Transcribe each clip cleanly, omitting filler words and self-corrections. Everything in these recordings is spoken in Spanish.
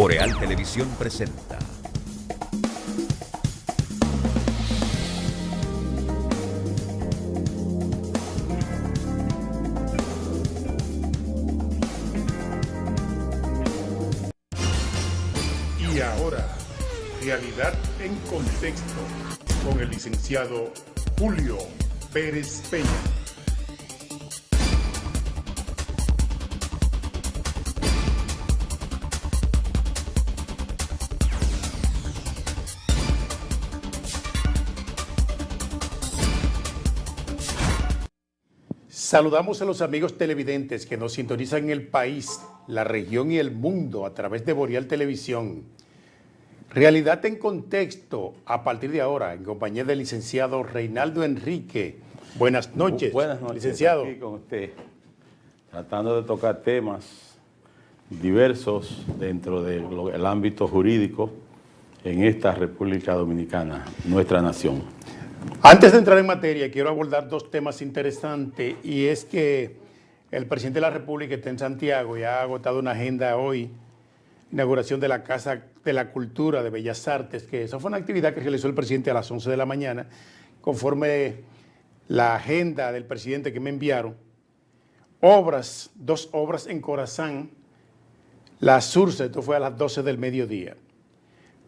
Boreal Televisión presenta. Y ahora, Realidad en Contexto, con el licenciado Julio Pérez Peña. Saludamos a los amigos televidentes que nos sintonizan en el país, la región y el mundo a través de Boreal Televisión. Realidad en Contexto, a partir de ahora, en compañía del licenciado Reinaldo Enrique. Buenas noches, Buenas noches, licenciado. Aquí con usted, tratando de tocar temas diversos dentro del ámbito jurídico en esta República Dominicana, nuestra nación. Antes de entrar en materia, quiero abordar dos temas interesantes, y es que el presidente de la República está en Santiago y ha agotado una agenda hoy, inauguración de la Casa de la Cultura de Bellas Artes, que esa fue una actividad que realizó el presidente a las 11 de la mañana, conforme la agenda del presidente que me enviaron. Dos obras en Corazán, la Surce, esto fue a las 12 del mediodía.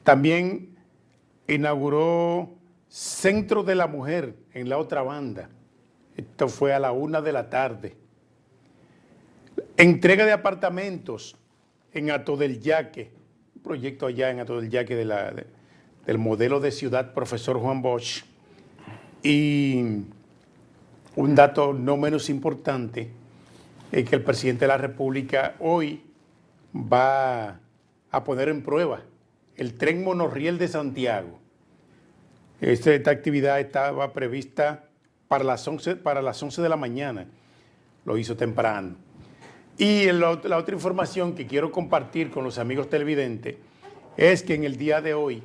También inauguró Centro de la Mujer en la otra banda, esto fue a la 1 de la tarde. Entrega de apartamentos en Hato del Yaque, un proyecto allá en Hato del Yaque del modelo de ciudad Profesor Juan Bosch. Y un dato no menos importante es que el presidente de la República hoy va a poner en prueba el tren monorriel de Santiago. Esta actividad estaba prevista para las 11 de la mañana, lo hizo temprano. Y la otra información que quiero compartir con los amigos televidentes es que en el día de hoy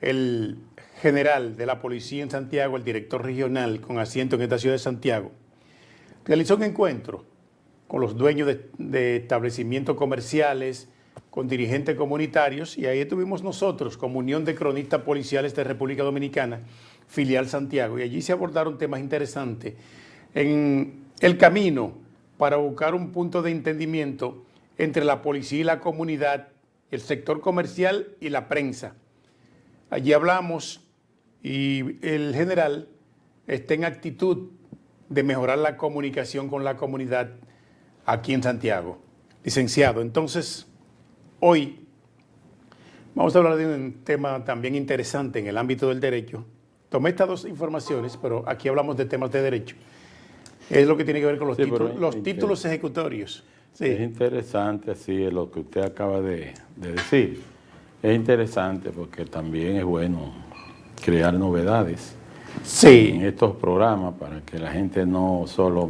el general de la policía en Santiago, el director regional con asiento en esta ciudad de Santiago, realizó un encuentro con los dueños de establecimientos comerciales, con dirigentes comunitarios, y ahí estuvimos nosotros como Unión de Cronistas Policiales de República Dominicana, filial Santiago, y allí se abordaron temas interesantes en el camino para buscar un punto de entendimiento entre la policía y la comunidad, el sector comercial y la prensa. Allí hablamos y el general está en actitud de mejorar la comunicación con la comunidad aquí en Santiago. Licenciado, entonces, hoy vamos a hablar de un tema también interesante en el ámbito del derecho. Tomé estas dos informaciones, pero aquí hablamos de temas de derecho. Es lo que tiene que ver con los títulos ejecutorios. Sí. Es interesante, así es lo que usted acaba de decir. Es interesante porque también es bueno crear novedades en estos programas para que la gente no solo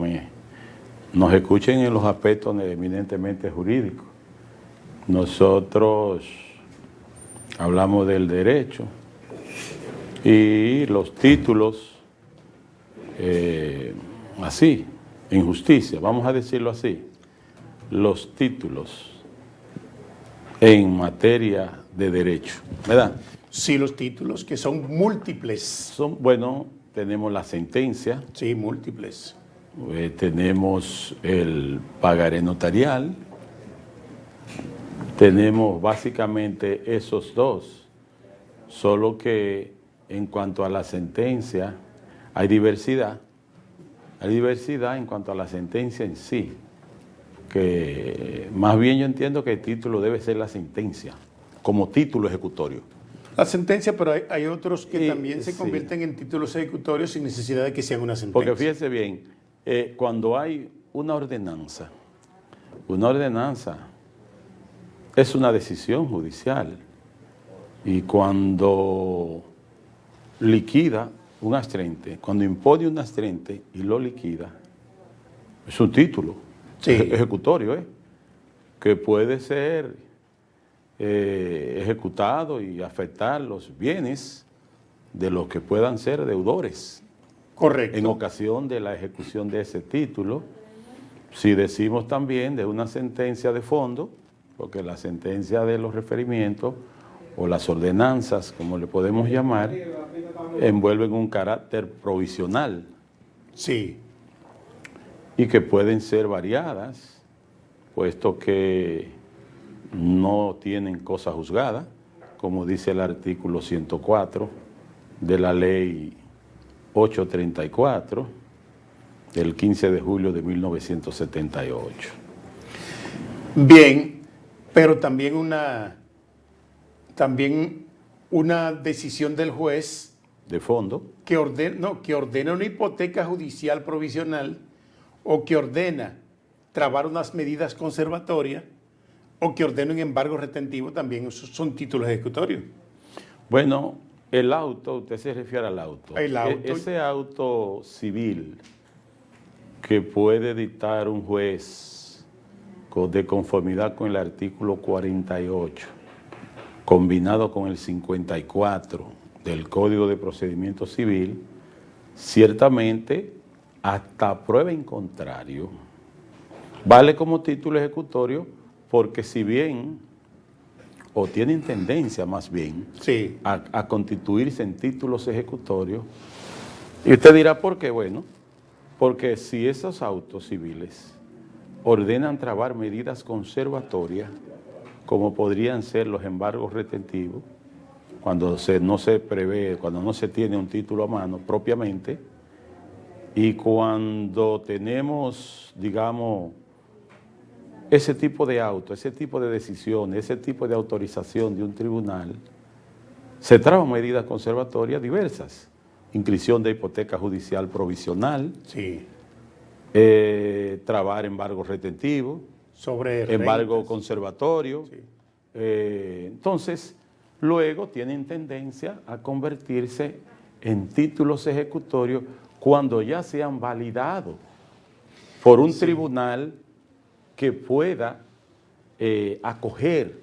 nos escuchen en los aspectos eminentemente jurídicos. Nosotros hablamos del derecho y los títulos, así, en justicia, vamos a decirlo así, los títulos en materia de derecho, ¿verdad? Sí, los títulos, que son múltiples. Bueno, tenemos la sentencia. Sí, múltiples. Tenemos el pagaré notarial. Tenemos básicamente esos dos, solo que en cuanto a la sentencia hay diversidad en cuanto a la sentencia en sí, que más bien yo entiendo que el título debe ser la sentencia, como título ejecutorio. La sentencia, pero hay otros que también se convierten en títulos ejecutorios sin necesidad de que sean una sentencia. Porque fíjese bien, cuando hay una ordenanza es una decisión judicial, y cuando liquida un astreinte, cuando impone un astreinte y lo liquida, es un título ejecutorio, que puede ser ejecutado y afectar los bienes de los que puedan ser deudores. Correcto. En ocasión de la ejecución de ese título, si decimos también de una sentencia de fondo, porque la sentencia de los referimientos o las ordenanzas, como le podemos llamar, envuelven un carácter provisional. Sí. Y que pueden ser variadas, puesto que no tienen cosa juzgada, como dice el artículo 104 de la ley 834 del 15 de julio de 1978. Bien, pero también una decisión del juez De fondo, que ordena una hipoteca judicial provisional o que ordena trabar unas medidas conservatorias o que ordena un embargo retentivo, también esos son títulos ejecutorios. bueno, el auto, usted se refiere al auto. El auto. Ese auto civil que puede dictar un juez de conformidad con el artículo 48, combinado con el 54 del Código de Procedimiento Civil, ciertamente, hasta prueba en contrario, vale como título ejecutorio porque si bien, o tienen tendencia más bien, Sí. a constituirse en títulos ejecutorios, y usted dirá, ¿por qué? Bueno, porque si esos autos civiles ordenan trabar medidas conservatorias, como podrían ser los embargos retentivos, cuando no se prevé, cuando no se tiene un título a mano propiamente, y cuando tenemos, digamos, ese tipo de auto, ese tipo de decisiones, ese tipo de autorización de un tribunal, se traban medidas conservatorias diversas. Inscripción de hipoteca judicial provisional, Sí. trabar embargo retentivo, Sobre embargo rentas. conservatorio. Sí. Entonces, luego tienen tendencia a convertirse en títulos ejecutorios cuando ya se han validado por un tribunal que pueda acoger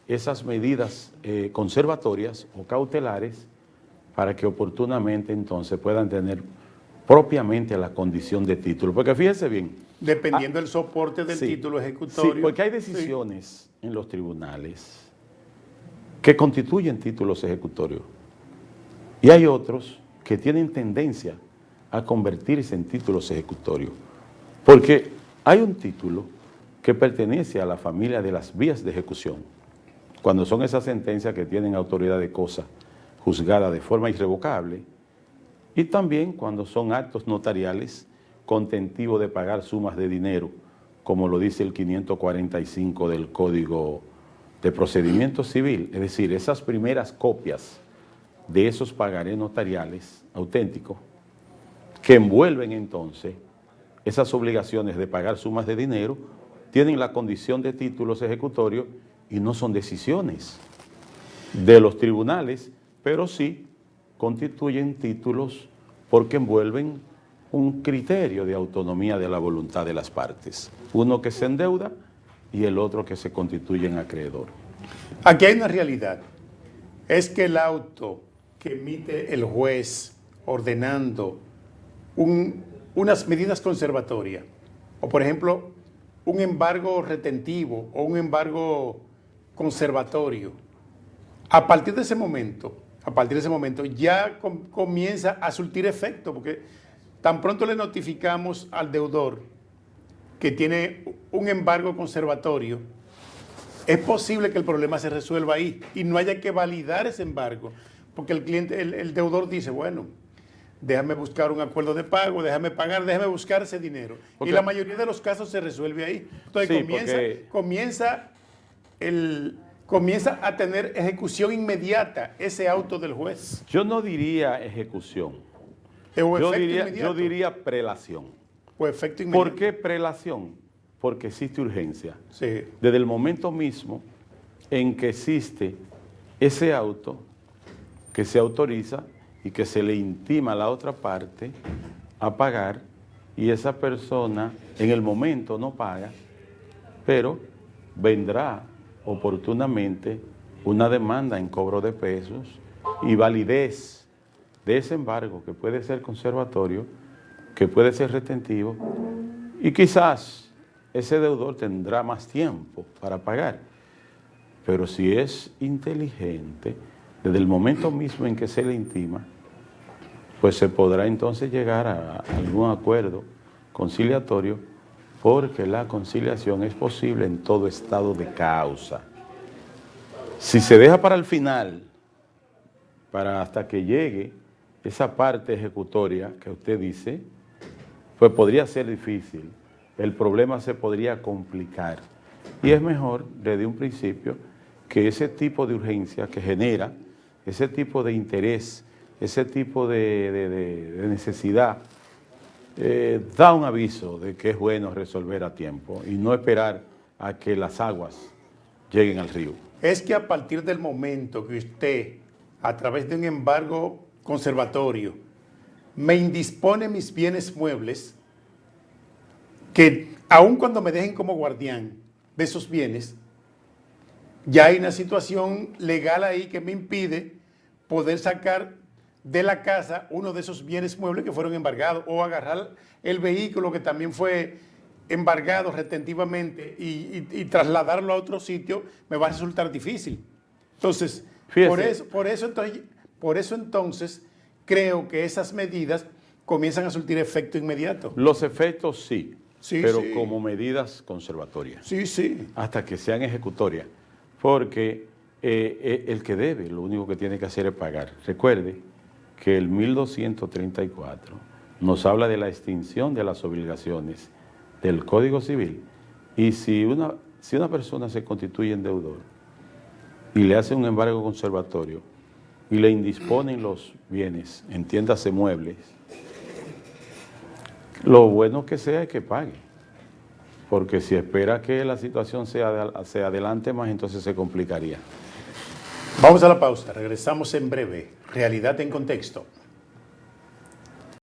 esas medidas conservatorias o cautelares para que oportunamente entonces puedan tener propiamente la condición de título. Porque fíjese bien. Dependiendo del soporte del Sí, título ejecutorio. Sí, porque hay decisiones en los tribunales que constituyen títulos ejecutorios y hay otros que tienen tendencia a convertirse en títulos ejecutorios. Porque hay un título que pertenece a la familia de las vías de ejecución, cuando son esas sentencias que tienen autoridad de cosa juzgada de forma irrevocable, y también cuando son actos notariales contentivos de pagar sumas de dinero, como lo dice el 545 del Código de Procedimiento Civil, es decir, esas primeras copias de esos pagarés notariales auténticos que envuelven entonces esas obligaciones de pagar sumas de dinero, tienen la condición de títulos ejecutorios y no son decisiones de los tribunales, pero sí constituyen títulos porque envuelven un criterio de autonomía de la voluntad de las partes, uno que se endeuda y el otro que se constituye en acreedor. Aquí hay una realidad, es que el auto que emite el juez ordenando unas medidas conservatorias, o por ejemplo, un embargo retentivo o un embargo conservatorio, a partir de ese momento ya comienza a surtir efecto, porque tan pronto le notificamos al deudor que tiene un embargo conservatorio, es posible que el problema se resuelva ahí y no haya que validar ese embargo, porque el deudor dice, bueno, déjame buscar un acuerdo de pago, déjame pagar, déjame buscar ese dinero. Porque, y la mayoría de los casos se resuelve ahí. Entonces sí, comienza a tener ejecución inmediata ese auto del juez. Yo no diría ejecución, O yo efecto diría prelación. O efecto inmediato. ¿Por qué prelación? Porque existe urgencia. Sí. Desde el momento mismo en que existe ese auto que se autoriza y que se le intima a la otra parte a pagar y esa persona en el momento no paga, pero vendrá oportunamente una demanda en cobro de pesos y validez de ese embargo que puede ser conservatorio, que puede ser retentivo y quizás ese deudor tendrá más tiempo para pagar. Pero si es inteligente, desde el momento mismo en que se le intima, pues se podrá entonces llegar a algún acuerdo conciliatorio, porque la conciliación es posible en todo estado de causa. Si se deja para el final, para hasta que llegue esa parte ejecutoria que usted dice, pues podría ser difícil, el problema se podría complicar. Y es mejor, desde un principio, que ese tipo de urgencia que genera, ese tipo de interés, ese tipo de necesidad, da un aviso de que es bueno resolver a tiempo y no esperar a que las aguas lleguen al río. Es que a partir del momento que usted, a través de un embargo conservatorio, me indispone mis bienes muebles, que aun cuando me dejen como guardián de esos bienes, ya hay una situación legal ahí que me impide poder sacar de la casa uno de esos bienes muebles que fueron embargados, o agarrar el vehículo que también fue embargado retentivamente y trasladarlo a otro sitio, me va a resultar difícil. Entonces, por eso entonces creo que esas medidas comienzan a surtir efecto inmediato. Los efectos sí, pero sí, como medidas conservatorias. Sí. Hasta que sean ejecutorias. Porque el que debe, lo único que tiene que hacer es pagar. Recuerde que el 1234 nos habla de la extinción de las obligaciones del Código Civil, y si una persona se constituye en deudor y le hace un embargo conservatorio y le indisponen los bienes, entiéndase muebles, lo bueno que sea es que pague, porque si espera que la situación se adelante más, entonces se complicaría. Vamos a la pausa, regresamos en breve. Realidad en contexto.